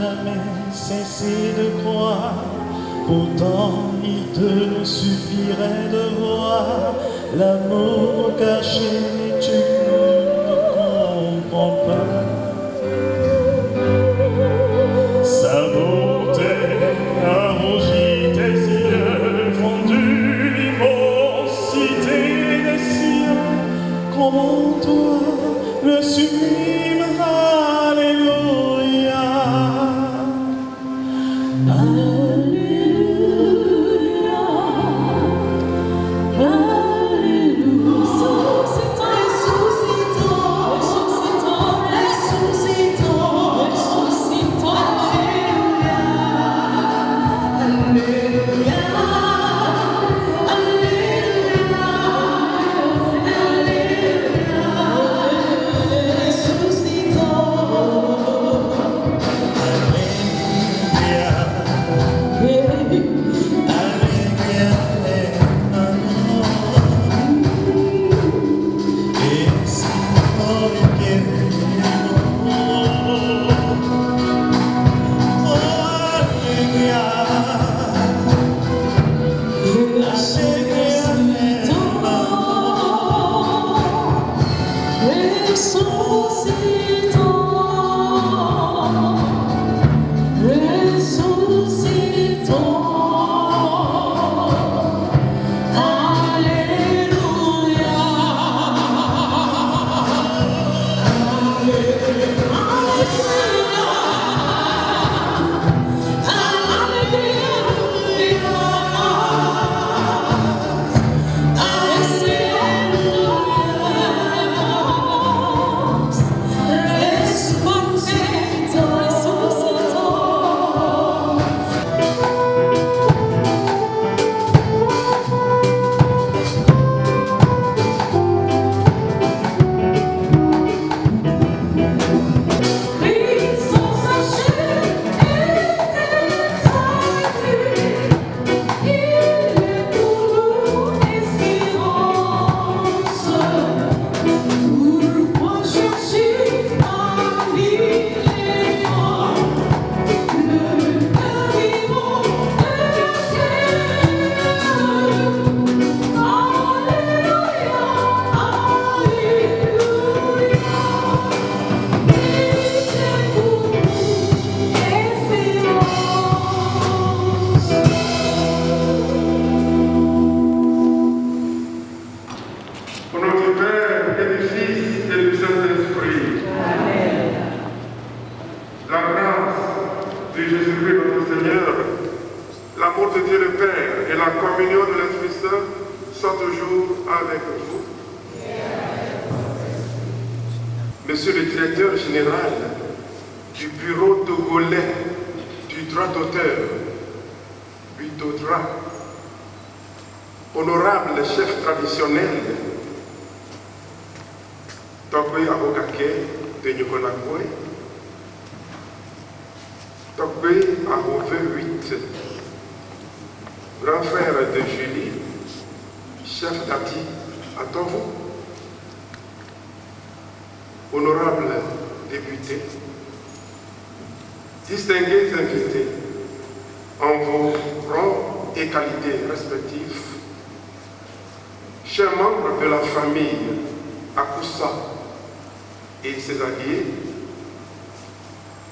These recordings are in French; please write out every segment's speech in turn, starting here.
jamais cessé de croire. Pourtant, il te suffirait de voir l'amour caché, tu ne comprends pas. Sa beauté a rougi tes yeux, fondu l'immensité des cieux. Comment toi, le sublime Alléluia. L'amour de Dieu le Père et la communion de l'Esprit Saint soient toujours avec vous. Monsieur le directeur général du bureau togolais du droit d'auteur, Butodra, honorable chef traditionnel, Tokwe Abokake de Nyokonakwe, Tokwe Above 8, grand frère de Julie, chef d'Ati à Tovo, honorable député, distingués invités en vos rangs et qualités respectives, chers membres de la famille Akoussa et ses alliés,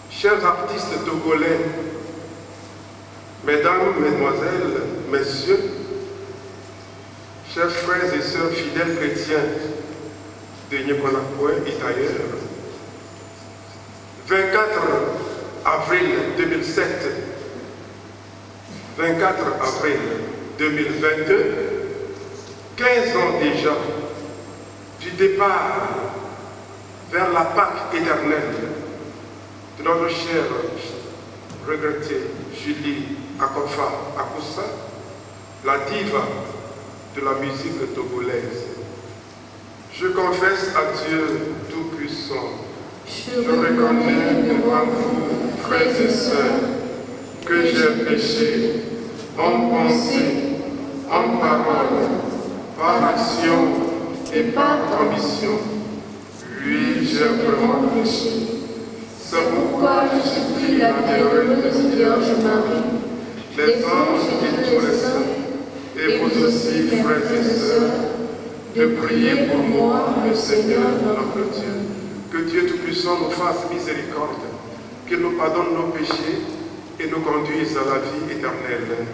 chers artistes togolais, mesdames, mesdemoiselles, messieurs, chers frères et sœurs fidèles chrétiens de Nyokonakwe et d'ailleurs, 24 avril 2007, 24 avril 2022, 15 ans déjà du départ vers la Pâque éternelle de notre chère regrettée Julie Akofa Akoussa, la diva de la musique togolaise. Je confesse à Dieu Tout-Puissant, je reconnais devant vous, frères et sœurs, que j'ai péché en pensée, en parole, par action et par ambition. Oui, j'ai vraiment péché. C'est pourquoi tu pries la bienheureuse Vierge Marie, les anges et tous les saints, et vous aussi, frères et sœurs, de prier pour moi, le Seigneur notre Dieu. Que Dieu Tout-Puissant nous fasse miséricorde, qu'il nous pardonne nos péchés et nous conduise à la vie éternelle.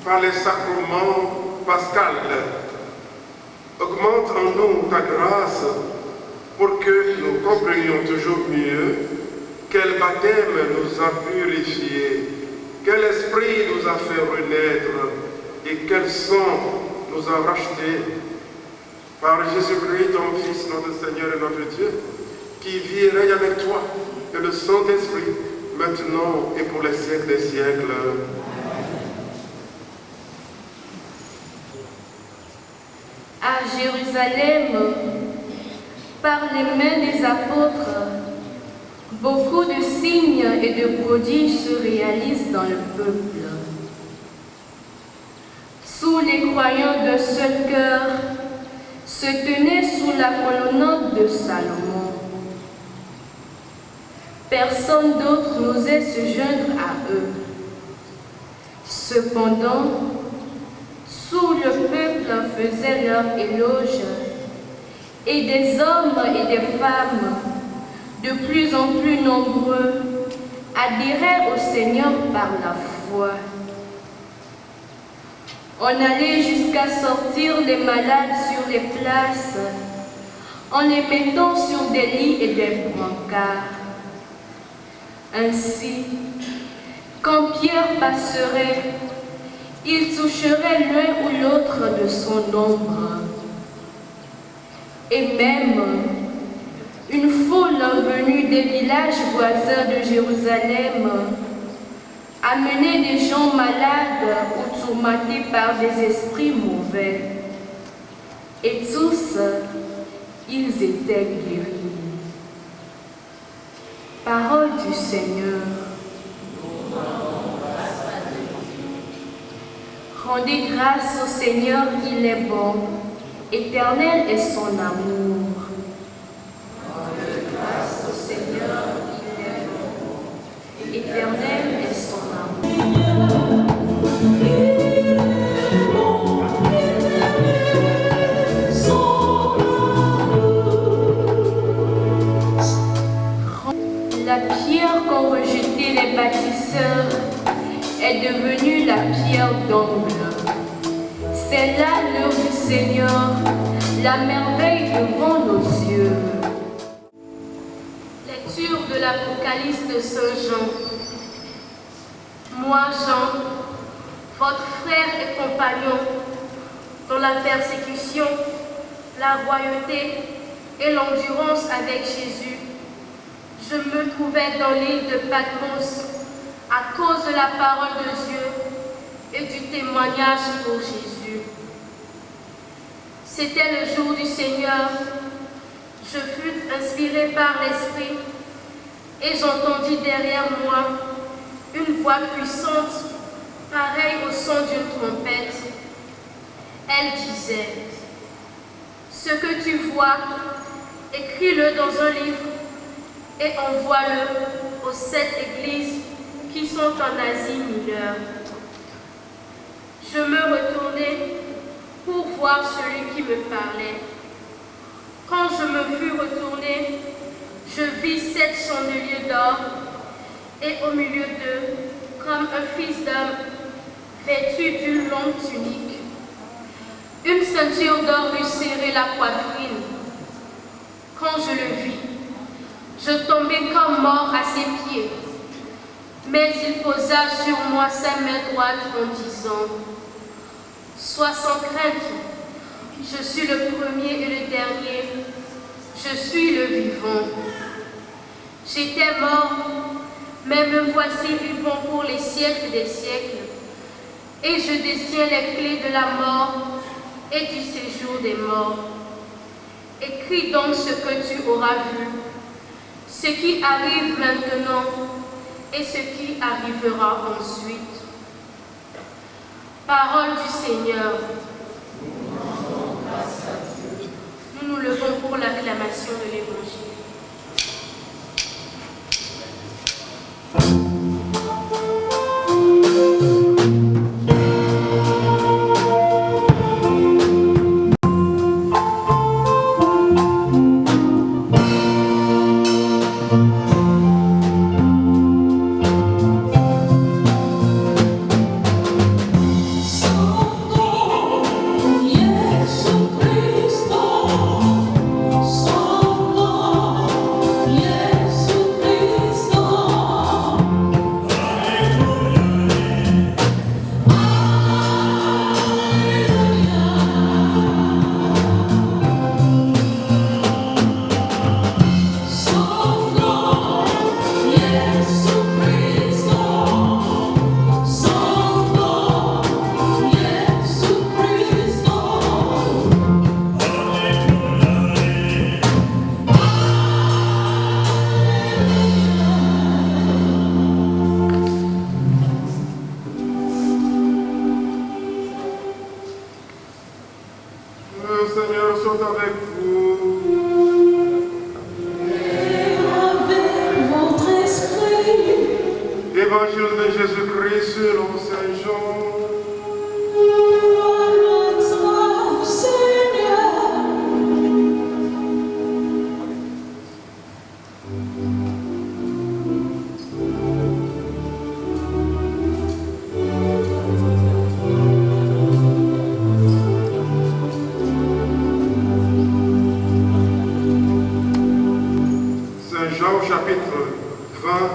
par les sacrements pascals. Augmente en nous ta grâce pour que nous comprenions toujours mieux quel baptême nous a purifiés, quel esprit nous a fait renaître et quel sang nous a rachetés par Jésus-Christ, ton Fils, notre Seigneur et notre Dieu, qui vit et règne avec toi et le Saint-Esprit, maintenant et pour les siècles des siècles. À Jérusalem, par les mains des apôtres, beaucoup de signes et de prodiges se réalisent dans le peuple. Tous les croyants d'un seul cœur se tenaient sous la colonnade de Salomon. Personne d'autre n'osait se joindre à eux. Cependant, tout le peuple faisait leur éloge, et des hommes et des femmes, de plus en plus nombreux, adhéraient au Seigneur par la foi. On allait jusqu'à sortir les malades sur les places, en les mettant sur des lits et des brancards. Ainsi, quand Pierre passerait, il toucherait l'un ou l'autre de son ombre. Et même, une foule venue des villages voisins de Jérusalem amenait des gens malades ou tourmentés par des esprits mauvais. Et tous, ils étaient guéris. Parole du Seigneur. Rendez grâce au Seigneur, il est bon, éternel est son amour. Rendez grâce au Seigneur, il est bon, éternel est son amour. La pierre qu'ont rejetée les bâtisseurs est devenue la pierre d'angle. C'est là l'œuvre du Seigneur, la merveille devant nos yeux. Lecture de l'Apocalypse de Saint Jean. Moi, Jean, votre frère et compagnon, dans la persécution, la royauté et l'endurance avec Jésus, je me trouvais dans l'île de Patmos à cause de la parole de Dieu et du témoignage pour Jésus. C'était le jour du Seigneur. Je fus inspiré par l'Esprit et j'entendis derrière moi une voix puissante, pareille au son d'une trompette. Elle disait, « Ce que tu vois, écris-le dans un livre et envoie-le aux 7 églises qui sont en Asie mineure. » Je me retournai pour voir celui qui me parlait. Quand je me fus retourné, je vis 7 chandeliers d'or et au milieu d'eux, comme un fils d'homme, vêtu d'une longue tunique. Une ceinture d'or lui serrait la poitrine. Quand je le vis, je tombai comme mort à ses pieds. Mais il posa sur moi sa main droite en disant, « Sois sans crainte, je suis le premier et le dernier, je suis le vivant. J'étais mort, mais me voici vivant pour les siècles des siècles, et je détiens les clés de la mort et du séjour des morts. Écris donc ce que tu auras vu, ce qui arrive maintenant et ce qui arrivera ensuite. » Parole du Seigneur. Nous nous levons pour l'acclamation de l'Évangile. Santo Le Seigneur soit avec vous. Et avec votre esprit. Évangile de Jésus-Christ selon Saint Jean. Gloire à toi, Seigneur. Saint Jean chapitre 20,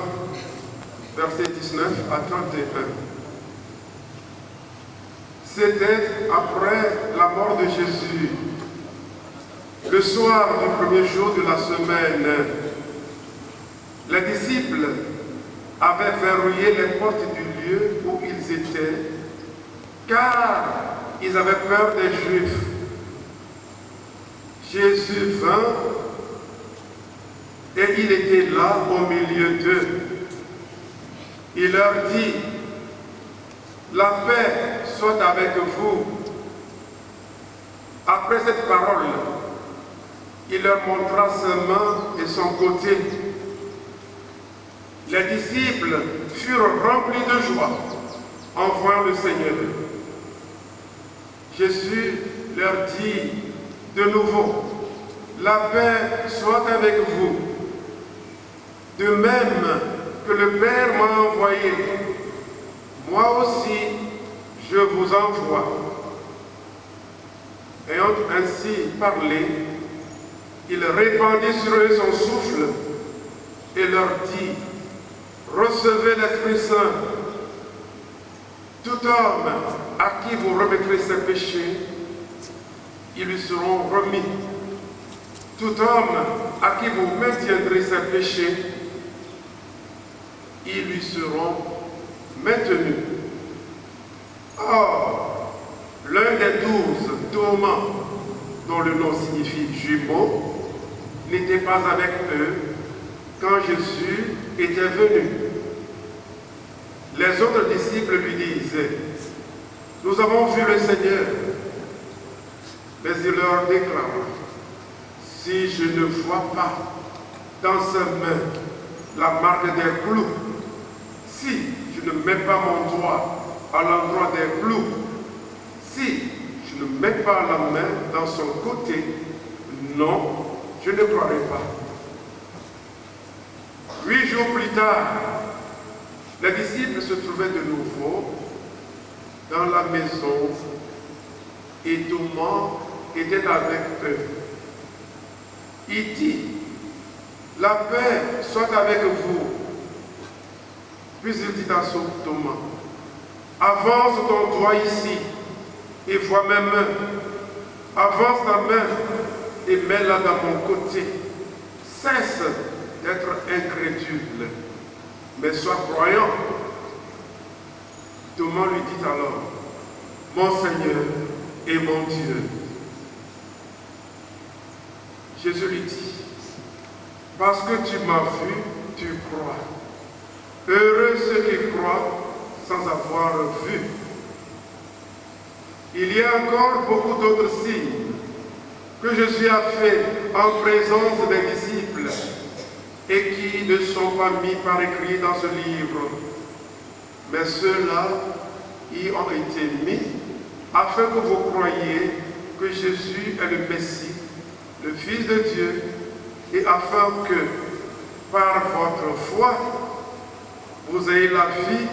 verset 19 à 31. C'était après la mort de Jésus, le soir du premier jour de la semaine. Les disciples avaient verrouillé les portes du lieu où ils étaient, car ils avaient peur des Juifs. Jésus vint et il était là au milieu d'eux. Il leur dit, « La paix soit avec vous. » Après cette parole, il leur montra sa main et son côté. Les disciples furent remplis de joie en voyant le Seigneur. Jésus leur dit de nouveau, « La paix soit avec vous. De même que le Père m'a envoyé, moi aussi je vous envoie. » Ayant ainsi parlé, il répandit sur eux son souffle et leur dit, « Recevez l'Esprit Saint. Tout homme à qui vous remettrez ses péchés, ils lui seront remis. Tout homme à qui vous maintiendrez ses péchés, ils lui seront maintenus. » Or, l'un des 12 tourments, dont le nom signifie jumeaux, n'était pas avec eux quand Jésus était venu. Les autres disciples lui disaient, « Nous avons vu le Seigneur. » Mais il leur déclara, « Si je ne vois pas dans sa main la marque des clous, si je ne mets pas mon doigt à l'endroit des clous, si je ne mets pas la main dans son côté, non, je ne croirai pas. » 8 jours plus tard, les disciples se trouvaient de nouveau dans la maison et Thomas était avec eux. Il dit, « La paix soit avec vous. » Puis il dit à Thomas, « Avance ton doigt ici et vois mes mains. Avance ta main et mets-la dans mon côté. Cesse d'être incrédule, mais sois croyant. » Thomas lui dit alors, « Mon Seigneur et mon Dieu. » Jésus lui dit, « Parce que tu m'as vu, tu crois. Heureux ceux qui croient sans avoir vu. » Il y a encore beaucoup d'autres signes que Jésus a fait en présence des disciples et qui ne sont pas mis par écrit dans ce livre. Mais ceux-là y ont été mis afin que vous croyiez que Jésus est le Messie, le Fils de Dieu, et afin que, par votre foi, vous ayez la vie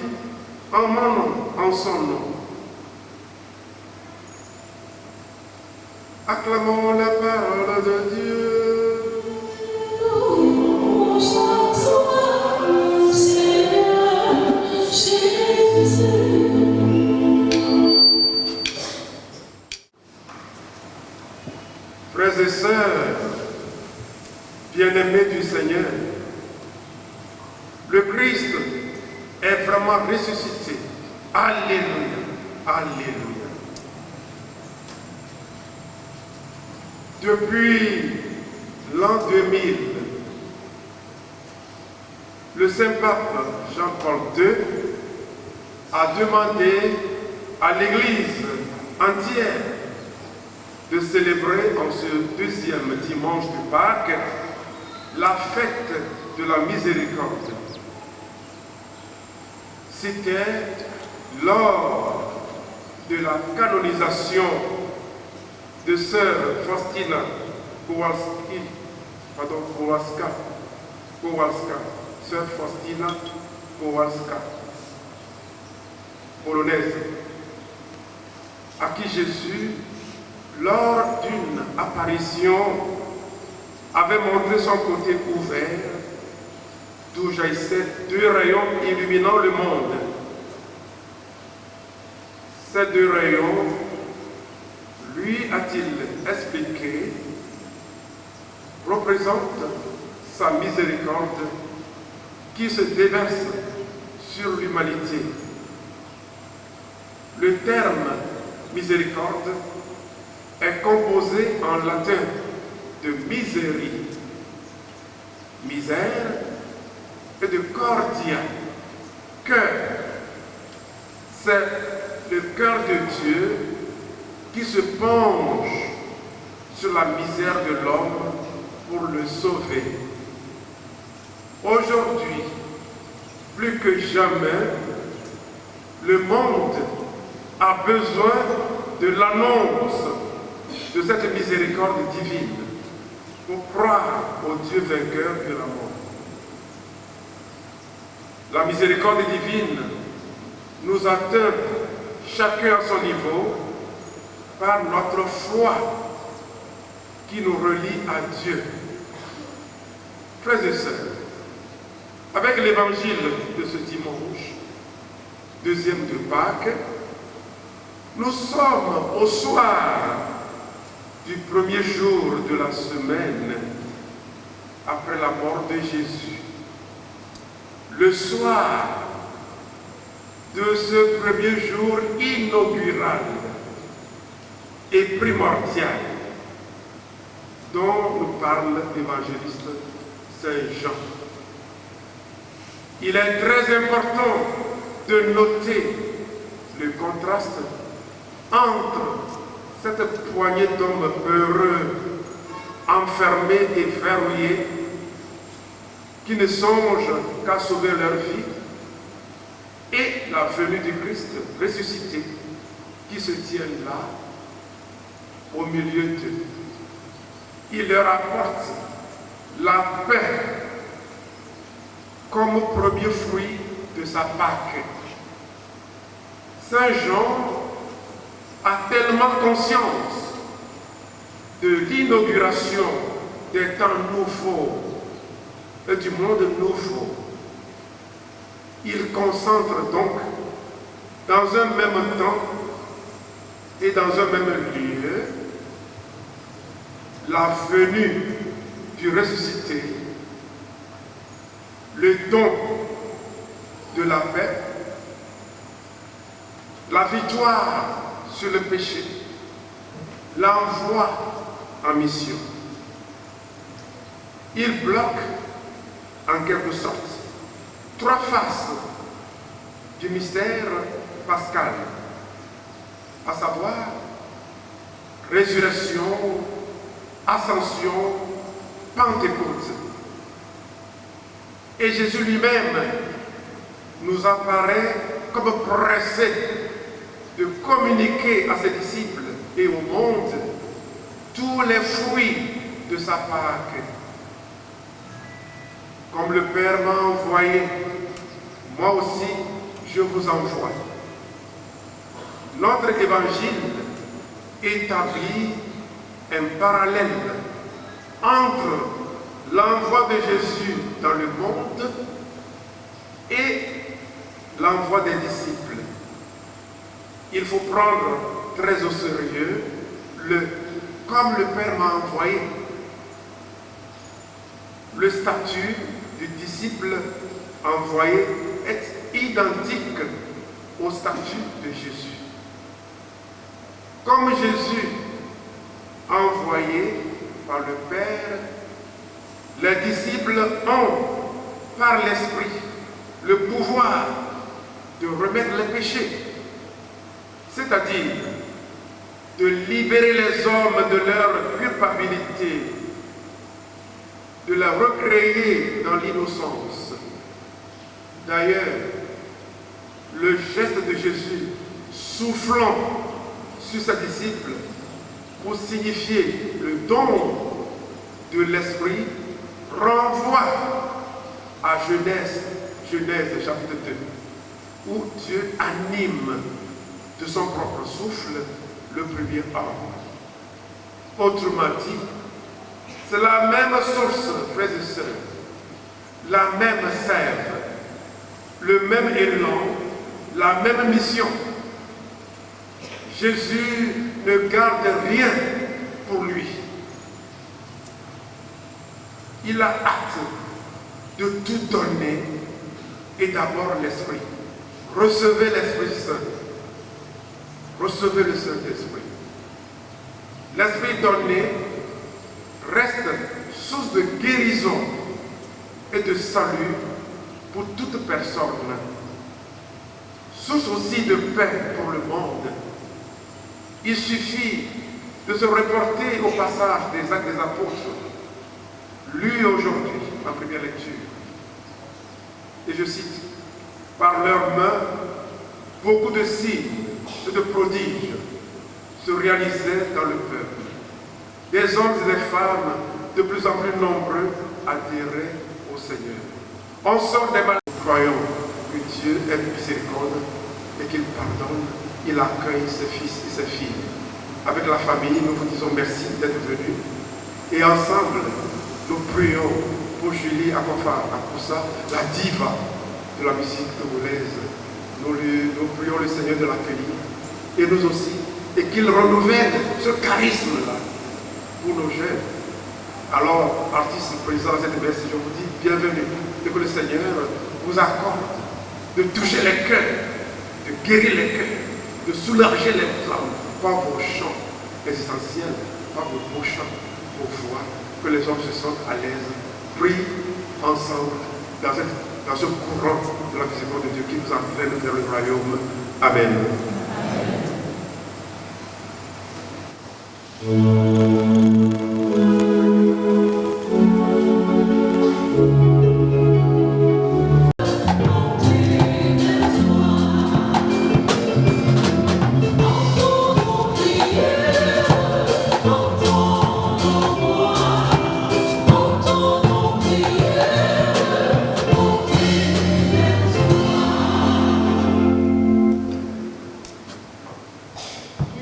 en mon nom, en son nom. Acclamons la parole de Dieu. Frères et sœurs, bien-aimés du Seigneur, le Christ est vraiment ressuscité. Alléluia, alléluia. Depuis l'an 2000, le Saint-Pape Jean-Paul II a demandé à l'Église entière de célébrer en ce deuxième dimanche de Pâques la fête de la miséricorde. C'était lors de la canonisation de sœur Faustina Kowalska, sœur Faustina Kowalska, polonaise, à qui Jésus, lors d'une apparition, avait montré son côté ouvert, d'où jaillissaient deux rayons illuminant le monde. Ces deux rayons, lui a-t-il expliqué, représentent sa miséricorde qui se déverse sur l'humanité. Le terme miséricorde est composé en latin de miserie, misère, et de cordia, cœur. C'est le cœur de Dieu qui se penche sur la misère de l'homme pour le sauver. Aujourd'hui, plus que jamais, le monde a besoin de l'annonce de cette miséricorde divine pour croire au Dieu vainqueur de la mort. La miséricorde divine nous atteint chacun à son niveau par notre foi qui nous relie à Dieu. Frères et sœurs, avec l'évangile de ce dimanche, deuxième de Pâques, nous sommes au soir du premier jour de la semaine après la mort de Jésus. Le soir de ce premier jour inaugural et primordial dont nous parle l'évangéliste Saint Jean. Il est très important de noter le contraste entre cette poignée d'hommes heureux, enfermés et verrouillés, qui ne songent qu'à sauver leur vie, et la venue du Christ ressuscité, qui se tient là, au milieu d'eux. Il leur apporte la paix comme premier fruit de sa Pâque. Saint Jean a tellement conscience de l'inauguration des temps nouveaux et du monde nouveau. Il concentre donc dans un même temps et dans un même lieu la venue du ressuscité, le don de la paix, la victoire sur le péché, l'envoi en mission. Il bloque en quelque sorte trois faces du mystère pascal, à savoir résurrection, ascension, Pentecôte. Et Jésus lui-même nous apparaît comme pressé de communiquer à ses disciples et au monde tous les fruits de sa Pâque. Comme le Père m'a envoyé, moi aussi je vous envoie. Notre évangile établit un parallèle entre l'envoi de Jésus dans le monde et l'envoi des disciples. Il faut prendre très au sérieux comme le Père m'a envoyé. Le statut du disciple envoyé est identique au statut de Jésus. Comme Jésus envoyé par le Père, les disciples ont, par l'Esprit, le pouvoir de remettre les péchés, c'est-à-dire de libérer les hommes de leur culpabilité, de la recréer dans l'innocence. D'ailleurs, le geste de Jésus, soufflant sur ses disciples pour signifier le don de l'Esprit, renvoie à Genèse chapitre 2, où Dieu anime de son propre souffle le premier homme. Autrement dit, c'est la même source, frères et sœurs, la même sève, le même élan, la même mission. Jésus ne garde rien pour lui. Il a hâte de tout donner et d'abord l'Esprit. Recevez l'Esprit Saint. Recevez le Saint-Esprit. L'Esprit donné reste source de guérison et de salut pour toute personne. Source aussi de paix pour le monde. Il suffit de se reporter au passage des Actes des Apôtres, lu aujourd'hui, ma première lecture. Et je cite, « Par leurs mains, beaucoup de signes et de prodiges se réalisaient dans le peuple. Des hommes et des femmes de plus en plus nombreux adhéraient au Seigneur. On sort des malades. Nous croyons que Dieu est miséricorde et qu'il pardonne, il accueille ses fils et ses filles. Avec la famille, nous vous disons merci d'être venus. Et ensemble, nous prions pour Julie Akoussa, la diva de la musique togolaise. Nous prions le Seigneur de l'accueillir, et nous aussi, et qu'il renouvelle ce charisme-là pour nos jeunes. Alors, artistes présents à cette messe, je vous dis bienvenue, et que le Seigneur vous accorde de toucher les cœurs, de guérir les cœurs, de soulager les âmes par vos chants existentiels, par vos beaux chants, vos voix, que les hommes se sentent à l'aise. Prie ensemble dans ce courant de la miséricorde de Dieu qui nous entraîne vers le royaume. Amen.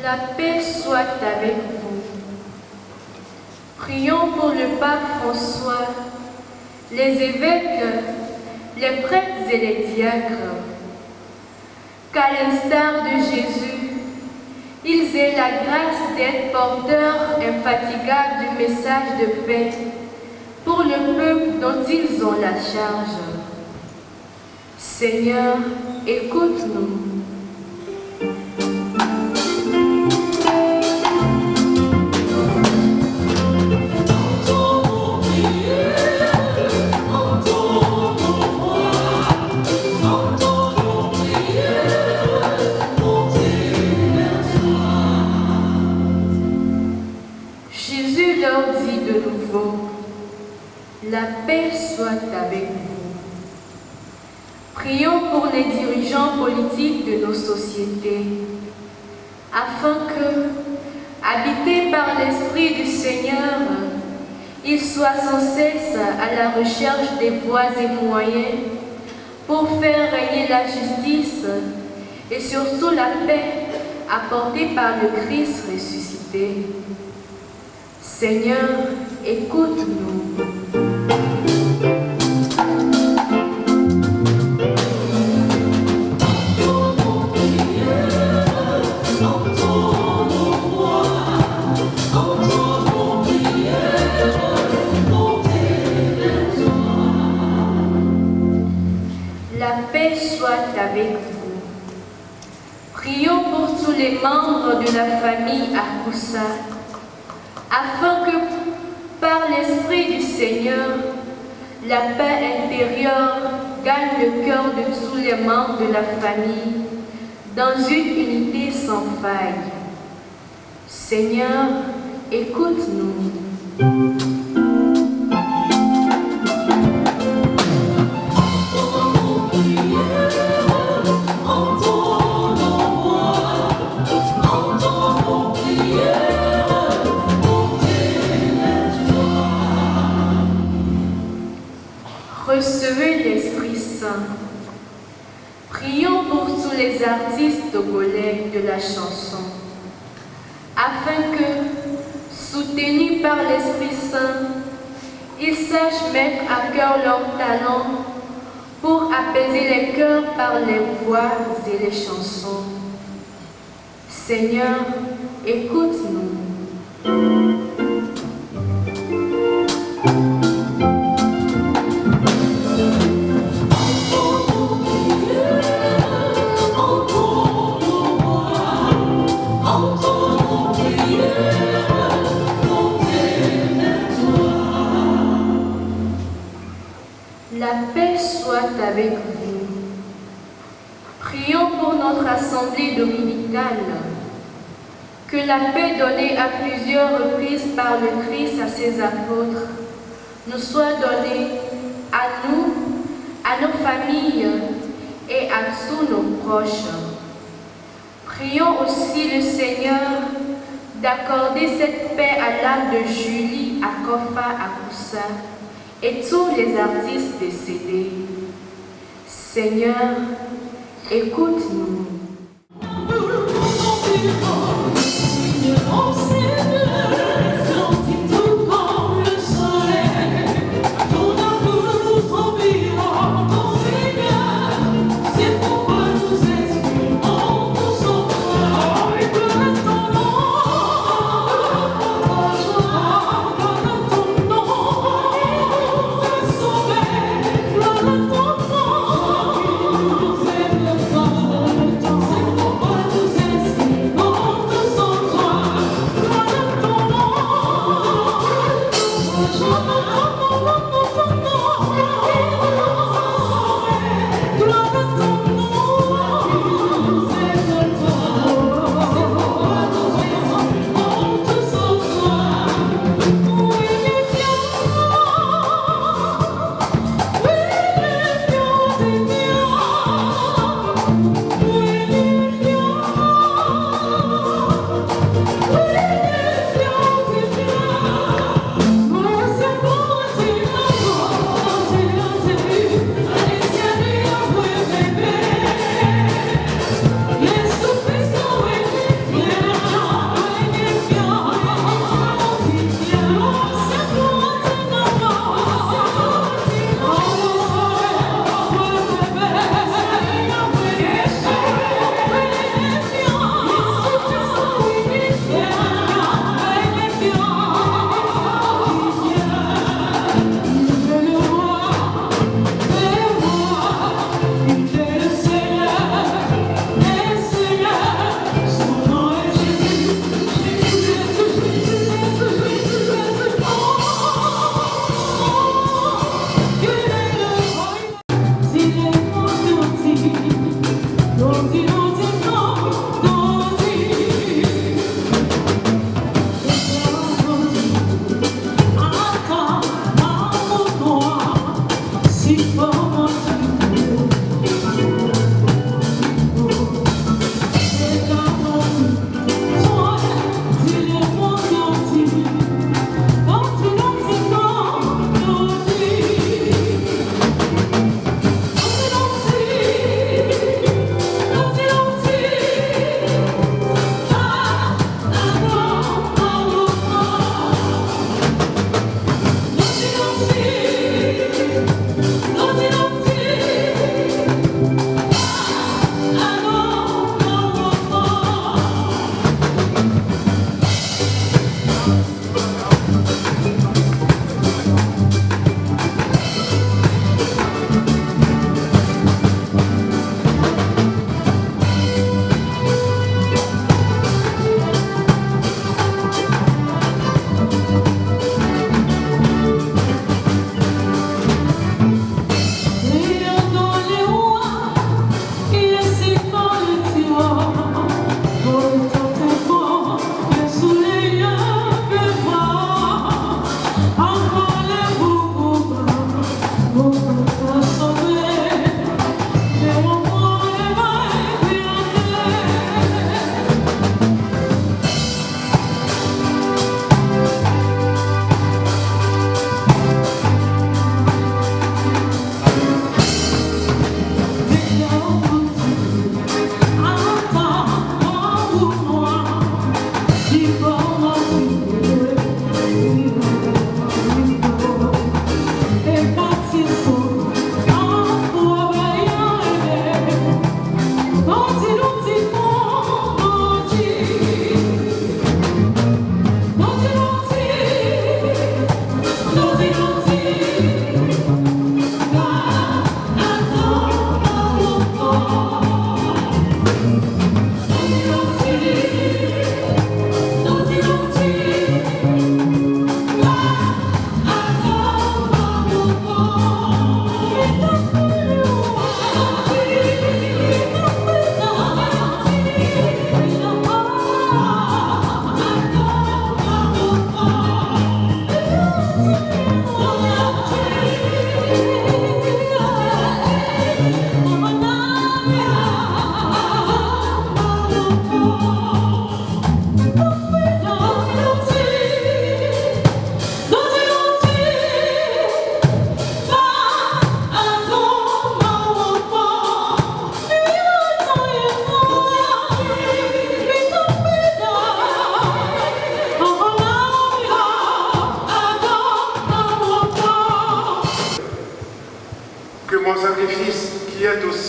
La paix soit avec vous. Prions pour le pape François, les évêques, les prêtres et les diacres, qu'à l'instar de Jésus, ils aient la grâce d'être porteurs infatigables du message de paix pour le peuple dont ils ont la charge. Seigneur, écoute-nous. Jésus leur dit de nouveau, la paix soit avec vous. Prions pour les dirigeants politiques de nos sociétés, afin que, habités par l'Esprit du Seigneur, ils soient sans cesse à la recherche des voies et moyens pour faire régner la justice et surtout la paix apportée par le Christ ressuscité. Seigneur, écoute-nous. La paix soit avec vous. Prions pour tous les membres de la famille Akoussa, afin que, par l'Esprit du Seigneur, la paix intérieure gagne le cœur de tous les membres de la famille dans une unité sans faille. Seigneur, écoute-nous. Recevez l'Esprit Saint. Prions pour tous les artistes togolais de la chanson, afin que, soutenus par l'Esprit Saint, ils sachent mettre à cœur leur talent pour apaiser les cœurs par les voix et les chansons. Seigneur, écoute-nous. La paix soit avec vous. Prions pour notre assemblée dominicale. Que la paix donnée à plusieurs reprises par le Christ à ses apôtres nous soit donnée à nous, à nos familles et à tous nos proches. Prions aussi le Seigneur d'accorder cette paix à l'âme de Julie à Kofa à Koussa et tous les artistes décédés. Seigneur, écoute-nous. Gloire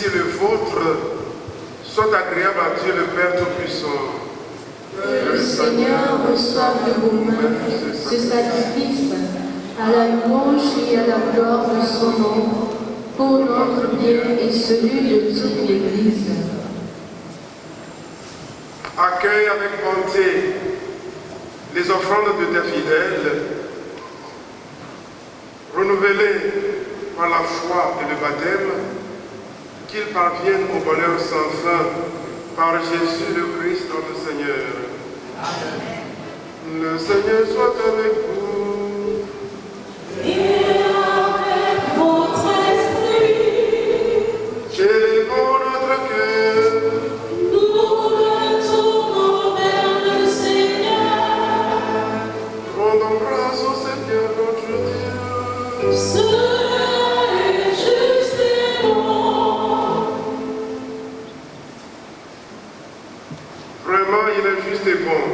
aussi le vôtre soit agréable à Dieu le Père Tout-Puissant. Que le Seigneur reçoive de vos mains ce sacrifice à la louange et à la gloire de son nom, pour notre bien et celui de toute l'Église. Accueille avec bonté les offrandes de tes fidèles, renouvelées par la foi et le baptême, qu'ils parviennent au bonheur sans fin par Jésus le Christ notre Seigneur. Amen. Le Seigneur soit avec vous. Et avec votre esprit. Élevons notre cœur. Nous le tournons vers le Seigneur. Rendons grâce au Seigneur notre Dieu. Cela est juste et bon. Vraiment, il est juste et bon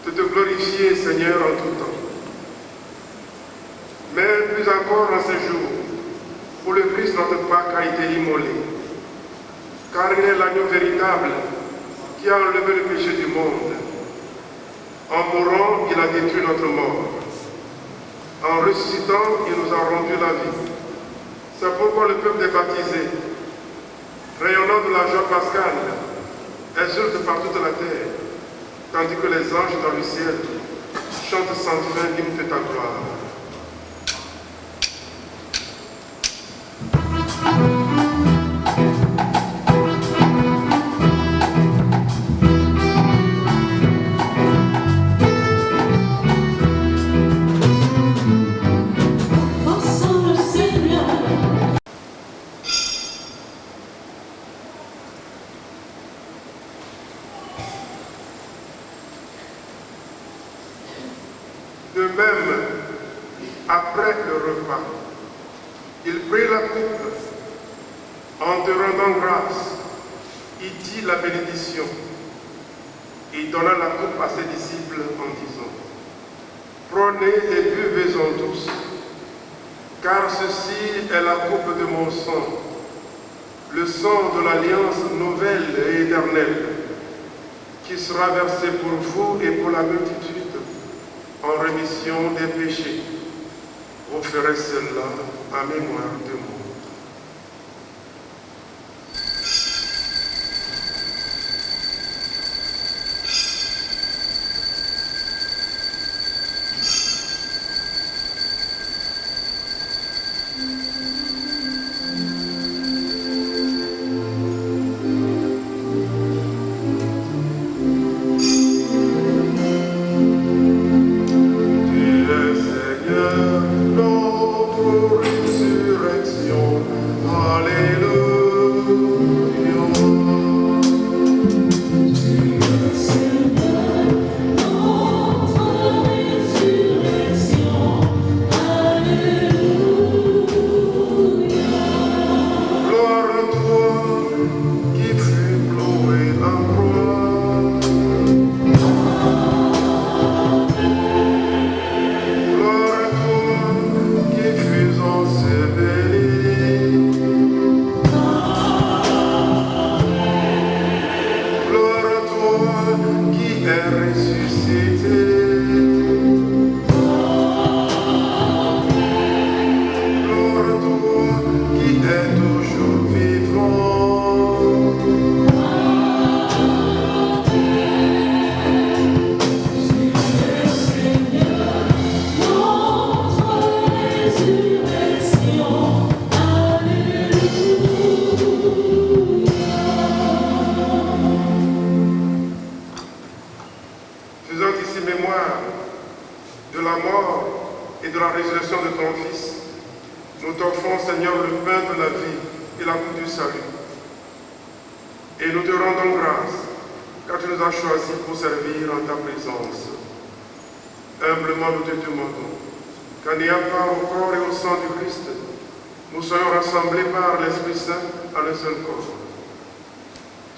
de te glorifier, Seigneur, en tout temps. Mais plus encore en ces jours où le Christ, notre Pâque, a été immolé. Car il est l'agneau véritable qui a enlevé le péché du monde. En mourant, il a détruit notre mort. En ressuscitant, il nous a rendu la vie. C'est pourquoi le peuple des baptisés, rayonnant de la joie pascale, exulte par toute la terre, tandis que les anges dans le ciel chantent sans fin l'hymne de ta gloire. Offrons le Seigneur. De même, après le repas, il prit la coupe. En te rendant grâce, il dit la bénédiction. Il donna la coupe à ses disciples en disant: Prenez et buvez-en tous, car ceci est la coupe de mon sang, le sang de l'alliance nouvelle et éternelle, qui sera versé pour vous et pour la multitude en rémission des péchés. Vous ferez cela en mémoire de moi.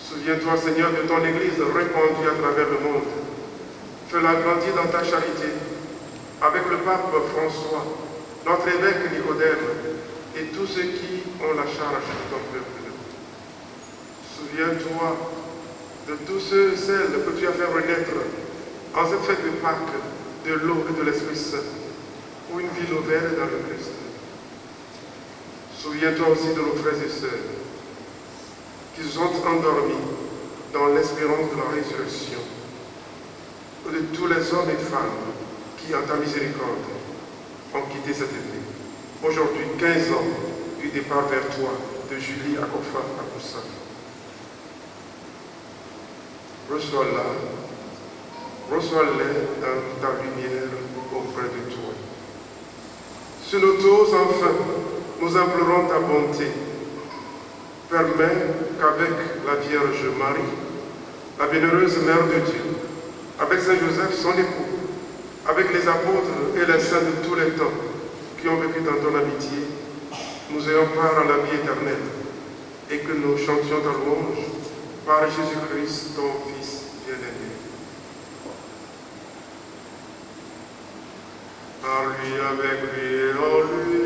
Souviens-toi, Seigneur, de ton Église répandue à travers le monde. Fais-la grandir dans ta charité, avec le pape François, notre évêque Nicodème, et tous ceux qui ont la charge de ton peuple. Souviens-toi de tous ceux et celles que tu as fait renaître en cette fête de Pâques, de l'eau et de l'Esprit Saint, pour une vie nouvelle dans le Christ. Souviens-toi aussi de nos frères et sœurs qui sont endormis dans l'espérance de la résurrection, et de tous les hommes et femmes qui, en ta miséricorde, ont quitté cette vie. Aujourd'hui, 15 ans du départ vers toi de Julie Akofa à Poussin. Reçois-les dans ta lumière auprès de toi. Sur nous tous, enfin, nous implorons ta bonté. Permets qu'avec la Vierge Marie, la bienheureuse Mère de Dieu, avec Saint Joseph, son époux, avec les apôtres et les saints de tous les temps qui ont vécu dans ton amitié, nous ayons part à la vie éternelle et que nous chantions ta louange par Jésus-Christ, ton Fils bien-aimé. Par lui, avec lui et en lui.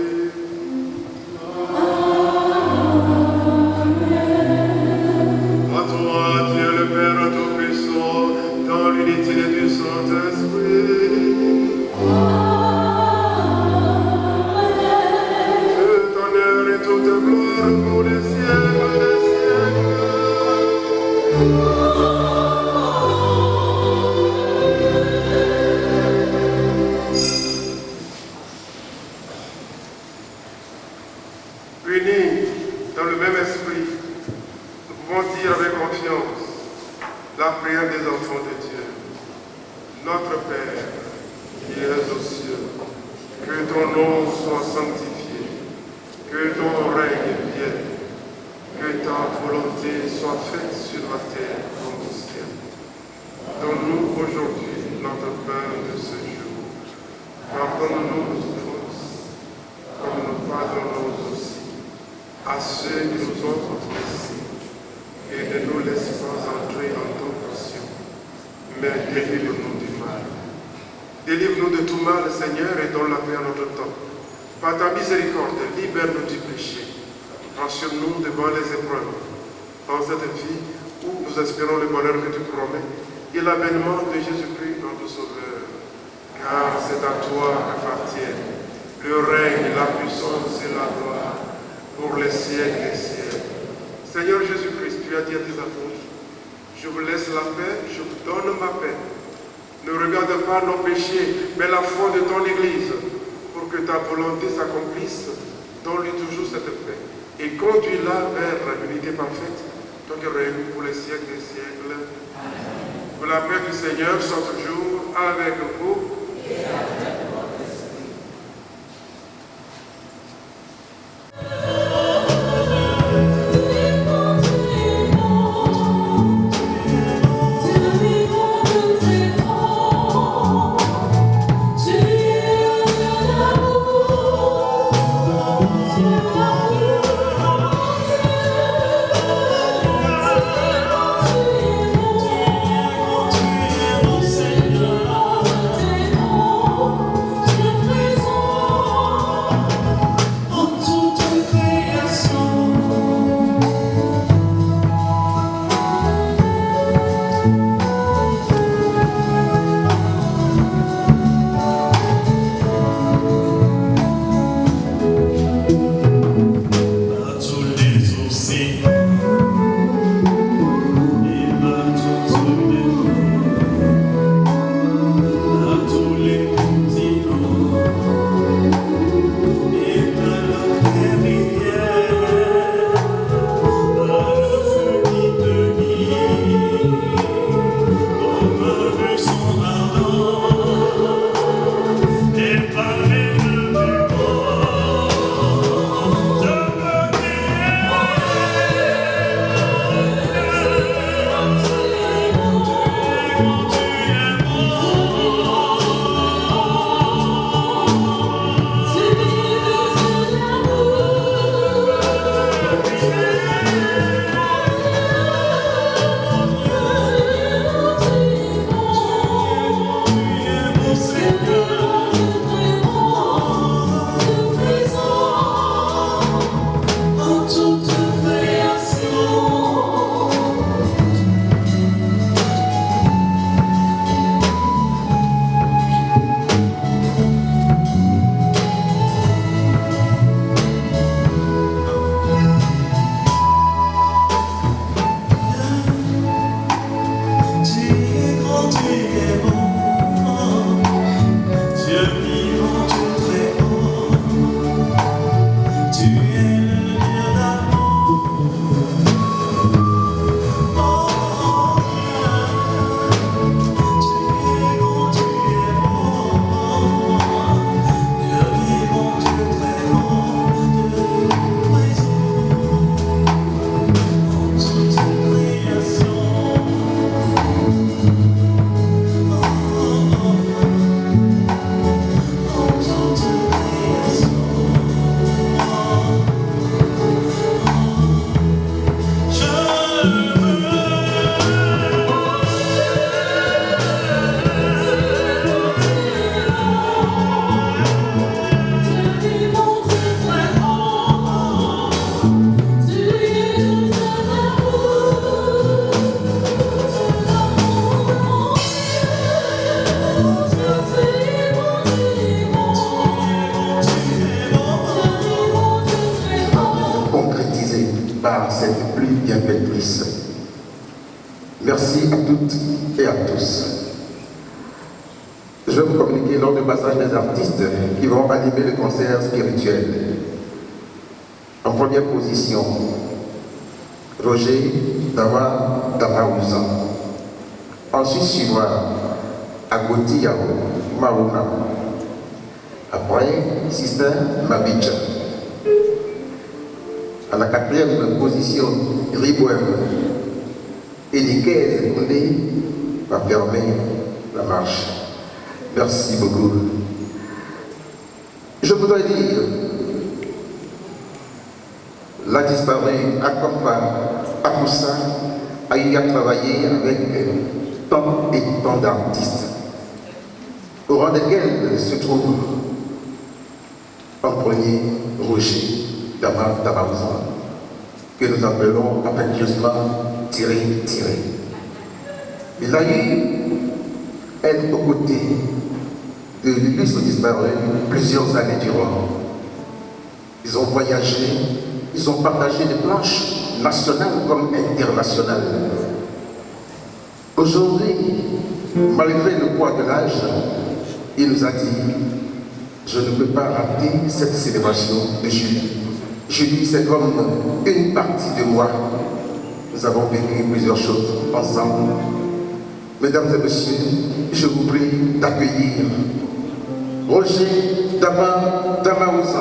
À toi, Dieu le Père Tout-Puissant, dans l'unité du Saint-Esprit. Tout honneur et toute gloire pour les siècles des siècles. Unis dans le même esprit, nous pouvons dire avec confiance la prière des enfants de Dieu. Notre Père, qui es aux cieux, que ton nom soit sanctifié, que ton règne vienne, que ta volonté soit faite sur la terre comme au ciel. Donne-nous aujourd'hui notre pain de ce jour. Pardonne-nous nos offenses, comme nous pardonnons aussi à ceux qui nous ont offensés, et ne nous laisse pas entrer en tentation, mais délivre-nous du mal. Délivre-nous de tout mal, Seigneur, et donne la paix à notre temps. Par ta miséricorde, libère-nous du péché. Rassure-nous devant les épreuves. En cette vie où nous espérons le bonheur que tu promets et l'avènement de Jésus-Christ, notre Sauveur. Car c'est à toi qu'appartiennent le règne, la puissance et la gloire pour les siècles des siècles. Seigneur Jésus-Christ, tu as dit à tes apôtres, je vous laisse la paix, je vous donne ma paix. Ne regarde pas nos péchés, mais la foi de ton Église, pour que ta volonté s'accomplisse. Donne-lui toujours cette paix et conduis-la vers l'unité parfaite, toi qui règnes pour les siècles des siècles. Que la paix du Seigneur soit toujours avec vous. Seigneur, Merci à toutes et à tous. Je vais vous communiquer lors du passage des artistes qui vont animer le concert spirituel. En première position, Roger Dawa Damaouza. Ensuite suivra Agoti Yao Maouna. Après, Sister Mabicha. À la quatrième position, Ribouem. Et Nikez Koundé va fermer la marche. Merci beaucoup. Je voudrais dire, la disparue Akoussa a eu à travailler avec tant et tant d'artistes, au rang desquels se trouve en premier Roger Damaouza, que nous appelons affectueusement Tiré. Il a eu être aux côtés de l'illustre disparu plusieurs années durant. Ils ont voyagé, ils ont partagé des planches nationales comme internationales. Aujourd'hui, malgré le poids de l'âge, il nous a dit « Je ne peux pas rater cette célébration de Julie. Julie, c'est comme une partie de moi. » Nous avons vécu plusieurs choses ensemble. Mesdames et messieurs, je vous prie d'accueillir Roger Damaouza.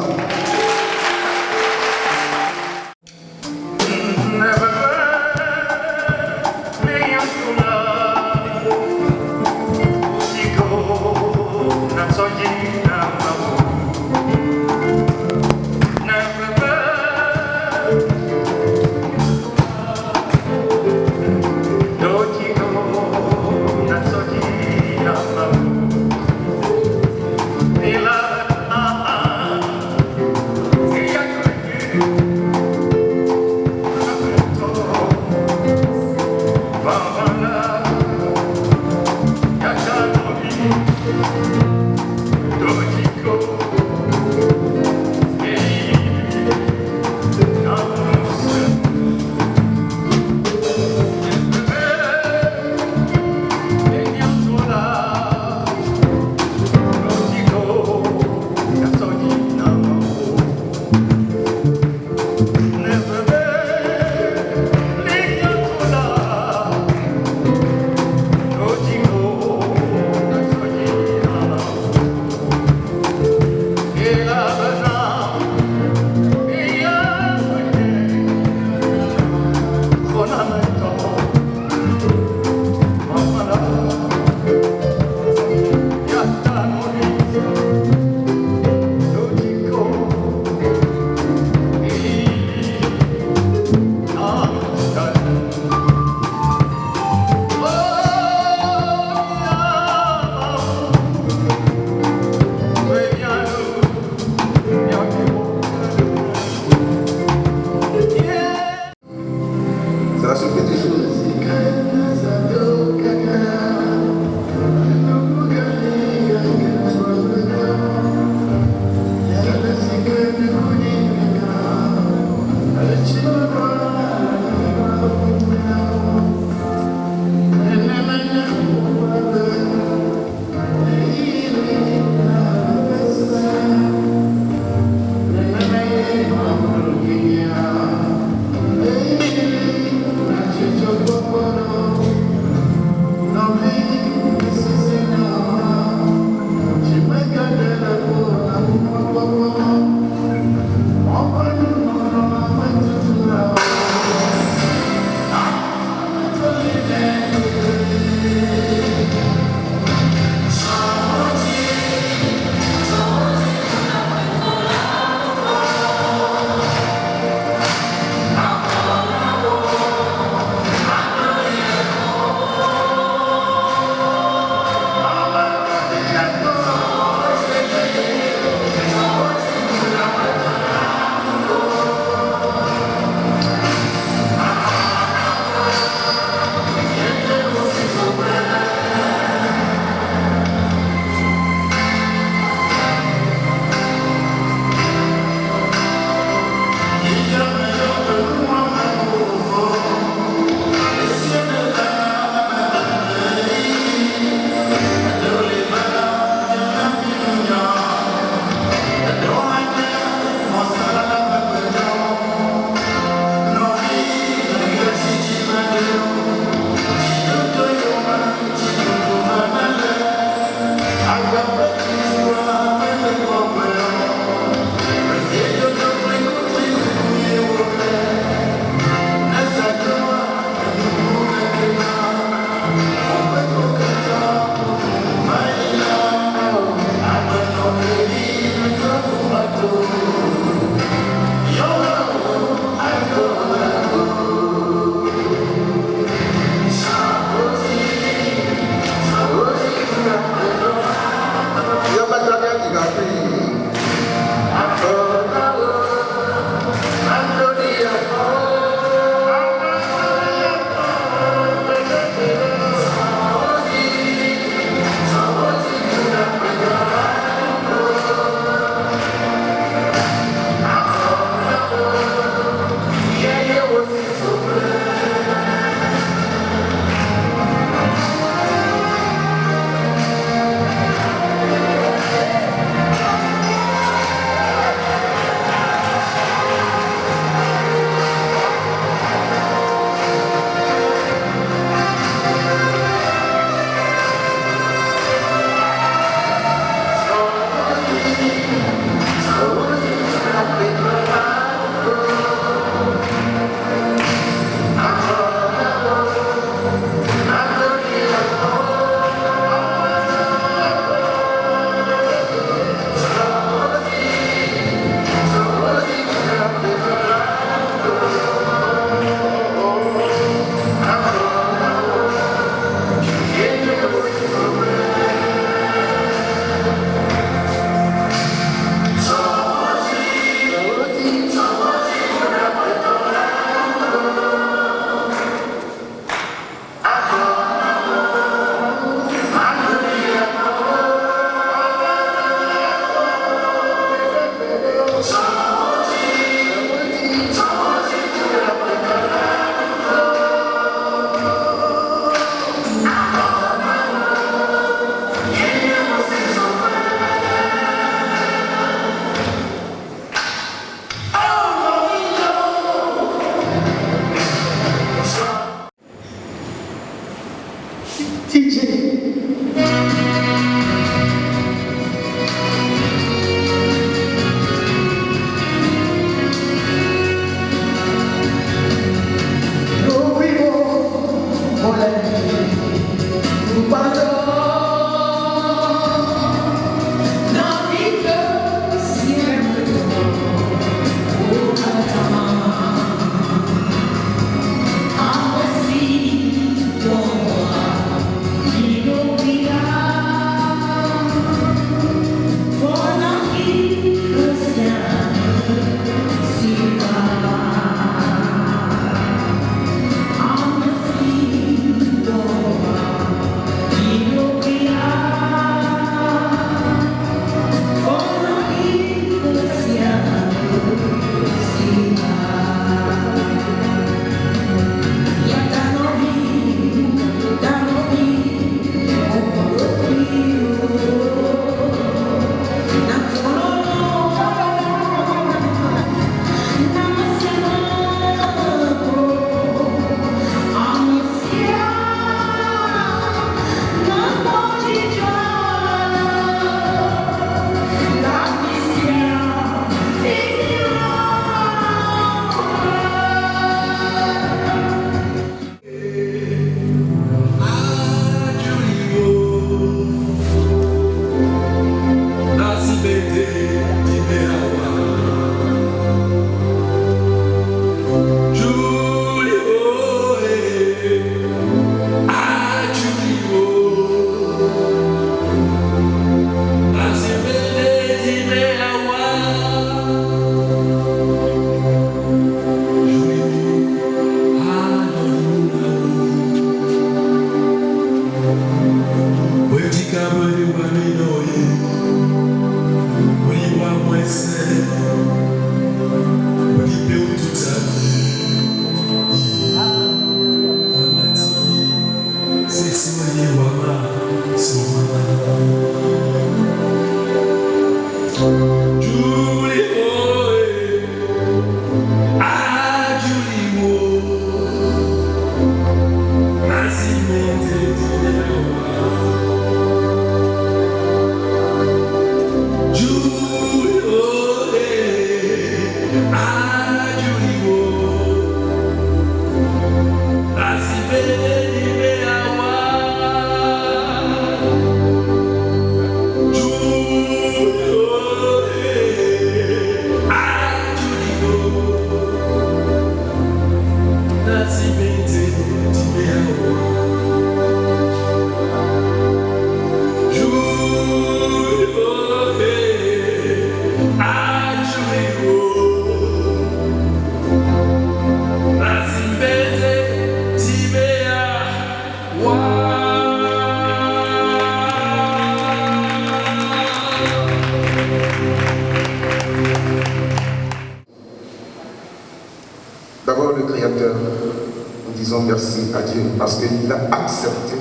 merci à Dieu parce qu'il a accepté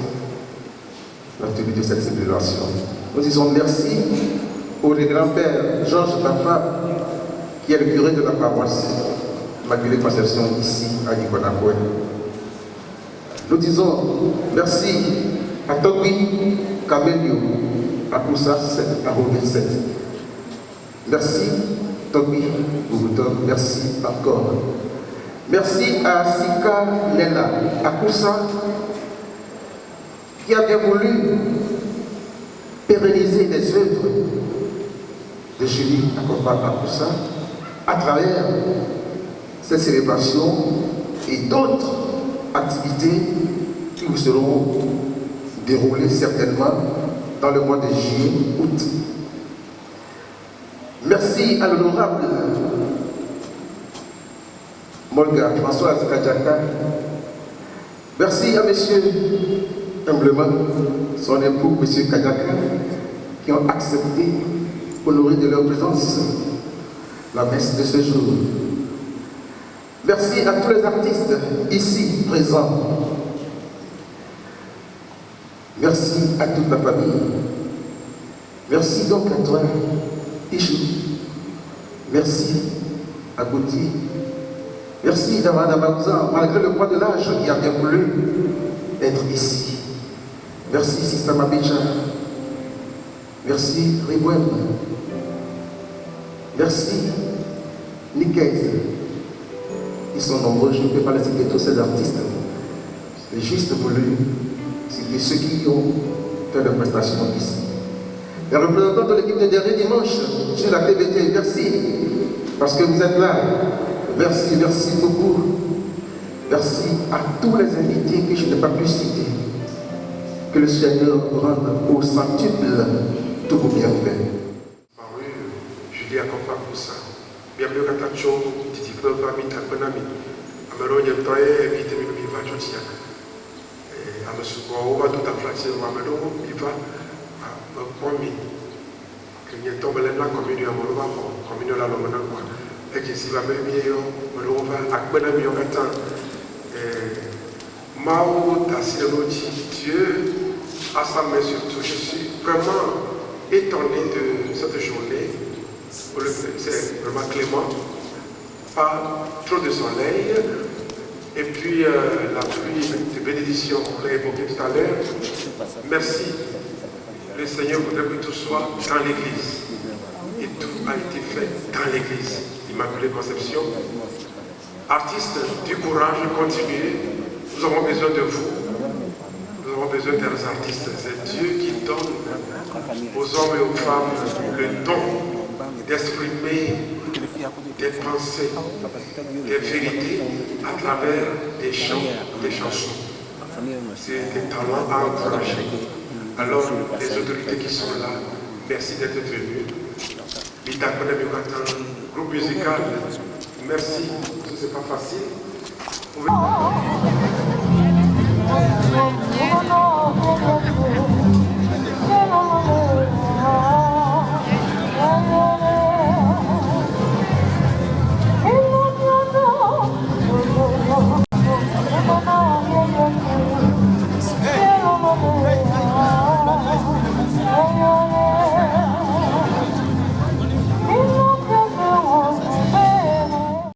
la tenue de cette célébration. Nous disons merci au grand-père Georges Papa, qui est le curé de la paroisse Immaculée Conception ici à Niconakoué. Nous disons merci à Tobi Camelio, à Koussa 7, à Roville 7. Merci Tobi Bourouton, merci encore. Merci à Sika Lela, à Koussa, qui a bien voulu pérenniser les œuvres de Julie Akopa à Koussa à travers cette célébration et d'autres activités qui vous seront déroulées certainement dans le mois de juillet, août. Merci à l'honorable Molga François Kajaka. Merci à monsieur humblement son époux, monsieur Kajaka, qui ont accepté, honoré de leur présence, la messe de ce jour. Merci à tous les artistes ici présents. Merci à toute ma famille. Merci donc à toi, Ichou. Merci à Gauthier. Merci à Madame Aouza, malgré le poids de l'âge, qui a bien voulu être ici. Merci Sistama Béja. Merci Ribouem. Merci Nikkei. Ils sont nombreux, je ne peux pas les citer tous ces artistes. J'ai juste voulu citer ceux qui ont fait des prestations ici. Les représentants de l'équipe de dernier dimanche sur la TVT, merci parce que vous êtes là. Merci, merci beaucoup. Merci à tous les invités que je n'ai pas pu citer. Que le Seigneur rende au centuple tous vos bienfaits. Julie Akopa Koussa. Bienvenue à Tacho, Titi Peupa, Mita Benami. Amelo Yentoye, Vite Miva Chotiak. Et à me souvoir, on va tout à flatter, on va me donner, Miva, Momi. Que n'y ait tombé là, comme il y a mon loi, comme il y a la lomana. Et que si va me mieux, on va à Benami au matin. Mao, Tassiloti, Dieu, à sa main surtout, je suis vraiment étonné de cette journée. C'est vraiment clément, pas trop de soleil, et puis la pluie de bénédiction, on l'a évoqué tout à l'heure. Merci. Le Seigneur voudrait que tout soit dans l'église. Et tout a été fait dans l'église. Immaculée Conception. Artistes, du courage, continuez. Nous avons besoin de vous. Nous avons besoin des artistes. C'est Dieu qui donne aux hommes et aux femmes le don d'exprimer des pensées, des vérités à travers des chants, des chansons. C'est des talents à encourager. Alors, les autorités qui sont là, merci d'être venus. Groupe musical, merci, ce n'est pas facile.